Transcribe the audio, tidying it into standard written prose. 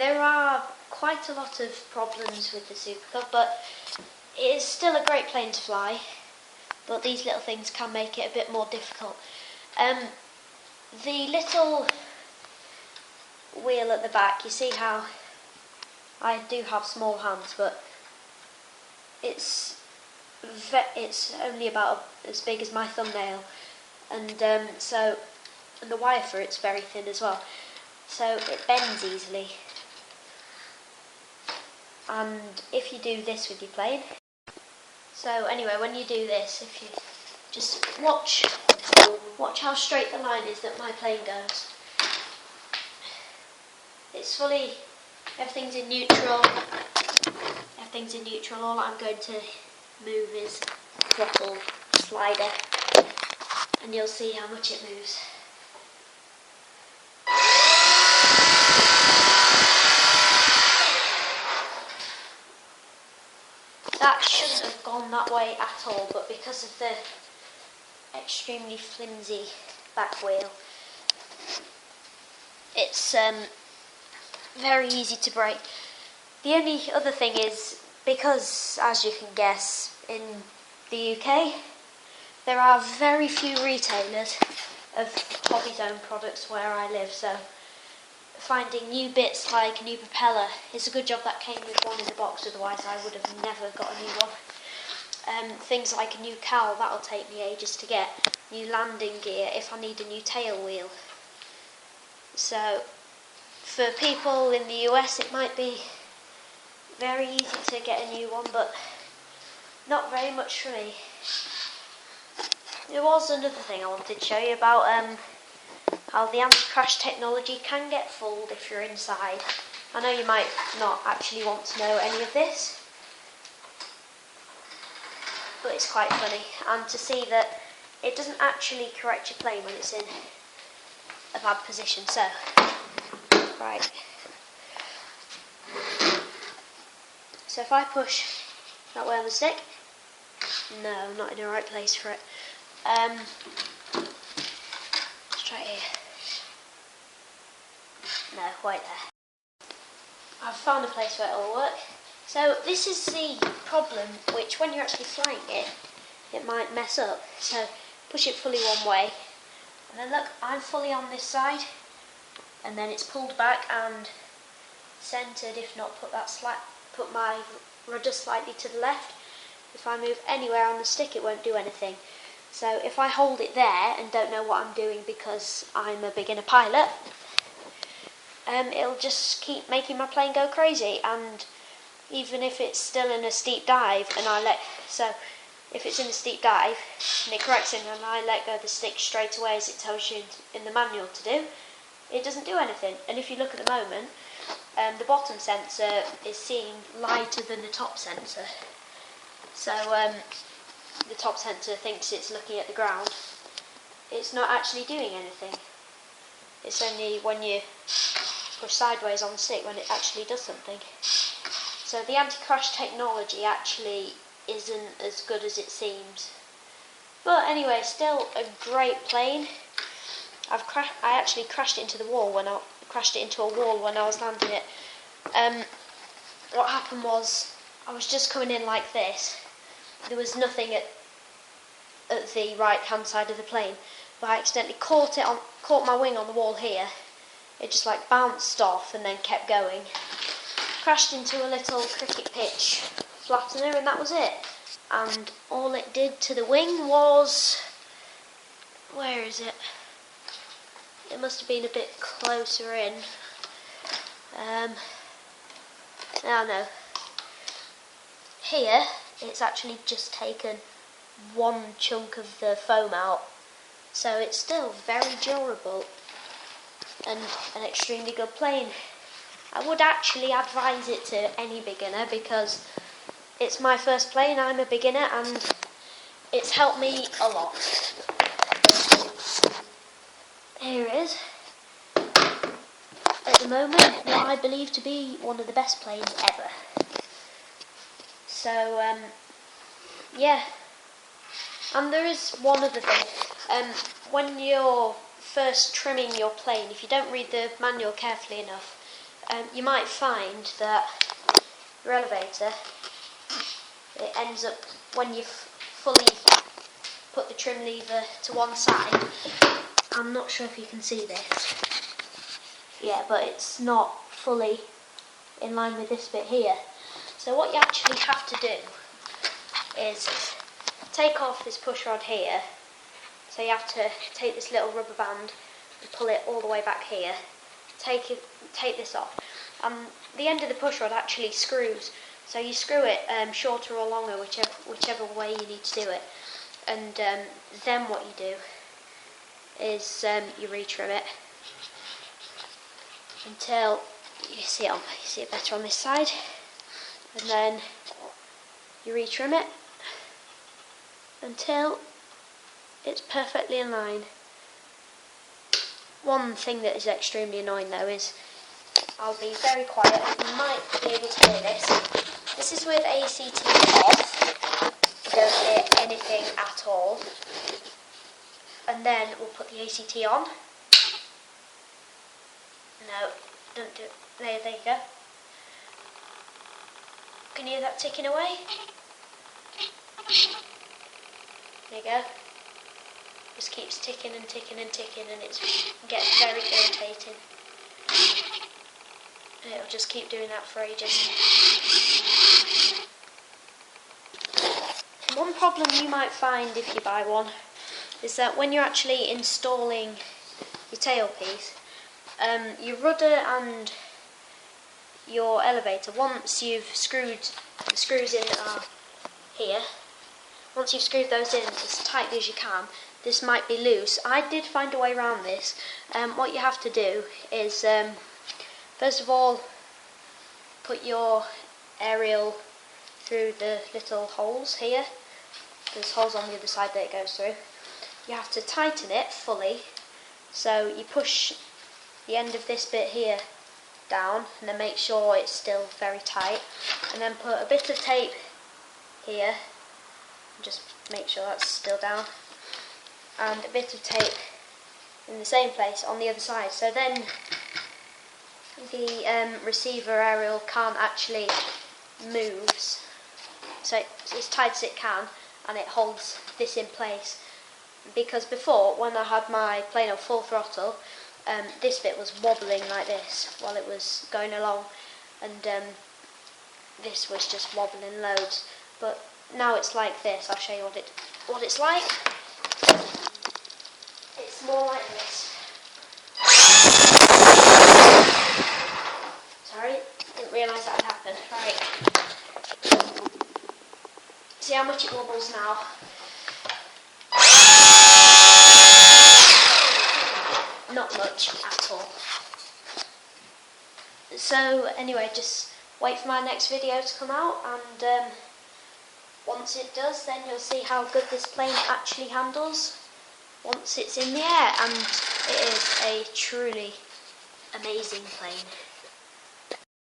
There are quite a lot of problems with the Super Cub, but it is still a great plane to fly, but these little things can make it a bit more difficult. The little wheel at the back, you see how I do have small hands, but it's only about as big as my thumbnail, and the wire for it's very thin as well, so it bends easily. And if you do this with your plane, so anyway, when you do this, if you just watch how straight the line is that my plane goes. It's fully, everything's in neutral. All I'm going to move is throttle slider, and you'll see how much it moves. That shouldn't have gone that way at all, but because of the extremely flimsy back wheel, it's very easy to break. The only other thing is, because, as you can guess, in the UK, there are very few retailers of hobby zone products where I live, so finding new bits like a new propeller, it's a good job that came with one in the box, otherwise I would have never got a new one. Things like a new cowl, that'll take me ages to get. New landing gear, if I need a new tail wheel. So, for people in the US it might be very easy to get a new one, but not very much for me. There was another thing I wanted to show you about how the anti-crash technology can get fooled if you're inside. I know you might not actually want to know any of this, but it's quite funny, and to see that it doesn't actually correct your plane when it's in a bad position. So, right. So if I push that way on the stick, no, I'm not in the right place for it. Let's try it here. No, wait there. I've found a place where it'll work. So this is the problem, which when you're actually flying it, it might mess up. So push it fully one way, and then look, I'm fully on this side, and then it's pulled back and centred, if not put my rudder slightly to the left. If I move anywhere on the stick, it won't do anything. So if I hold it there and don't know what I'm doing because I'm a beginner pilot, it'll just keep making my plane go crazy. And even if it's still in a steep dive, if it's in a steep dive and it corrects it and I let go of the stick straight away as it tells you in the manual to do, it doesn't do anything. And if you look at the moment, the bottom sensor is seeing lighter than the top sensor. So the top sensor thinks it's looking at the ground. It's not actually doing anything. It's only when you push sideways on the stick when it actually does something. So the anti-crash technology actually isn't as good as it seems. But anyway, still a great plane. I actually crashed it into a wall when I was landing it. What happened was, I was just coming in like this. There was nothing at the right hand side of the plane, but I accidentally caught my wing on the wall here. It just like bounced off and then kept going. Crashed into a little cricket pitch flattener, and that was it. And all it did to the wing was, where is it? It must have been a bit closer in. Oh no. Here, it's actually just taken one chunk of the foam out. So it's still very durable and an extremely good plane. I would actually advise it to any beginner because it's my first plane, I'm a beginner, and it's helped me a lot. Here it is. At the moment, what I believe to be one of the best planes ever. So, yeah. And there is one other thing. When you're first trimming your plane, if you don't read the manual carefully enough, you might find that your elevator, it ends up, when you've fully put the trim lever to one side, I'm not sure if you can see this, yeah, but it's not fully in line with this bit here. So what you actually have to do is take off this push rod here. So you have to take this little rubber band and pull it all the way back here. Take this off. The end of the push rod actually screws. So you screw it shorter or longer, whichever way you need to do it. And then what you do is you retrim it until you see it better on this side, and then you retrim it until it's perfectly in line. One thing that is extremely annoying though is, I'll be very quiet, you might be able to hear this. This is with ACT off, you don't hear anything at all. And then we'll put the ACT on. No, don't do it. There you go. Can you hear that ticking away? There you go. Just keeps ticking and ticking and ticking, and it gets very irritating. And it'll just keep doing that for ages. One problem you might find if you buy one is that when you're actually installing your tailpiece, your rudder and your elevator, once you've screwed the screws in here, once you've screwed those in as tightly as you can, this might be loose. I did find a way around this. What you have to do is, first of all, put your aerial through the little holes here. There's holes on the other side that it goes through. You have to tighten it fully, so you push the end of this bit here down and then make sure it's still very tight, and then put a bit of tape here and just make sure that's still down, and a bit of tape in the same place on the other side, so then the receiver aerial can't actually move, so it's as tight as it can, and it holds this in place. Because before, when I had my Plano full throttle, this bit was wobbling like this while it was going along, and this was just wobbling loads. But now it's like this. I'll show you what it's like. It's more like this. Sorry, didn't realise that had happened. Right. See how much it wobbles now. Not much at all. So anyway, just wait for my next video to come out, and once it does, then you'll see how good this plane actually handles once it's in the air, and it is a truly amazing plane.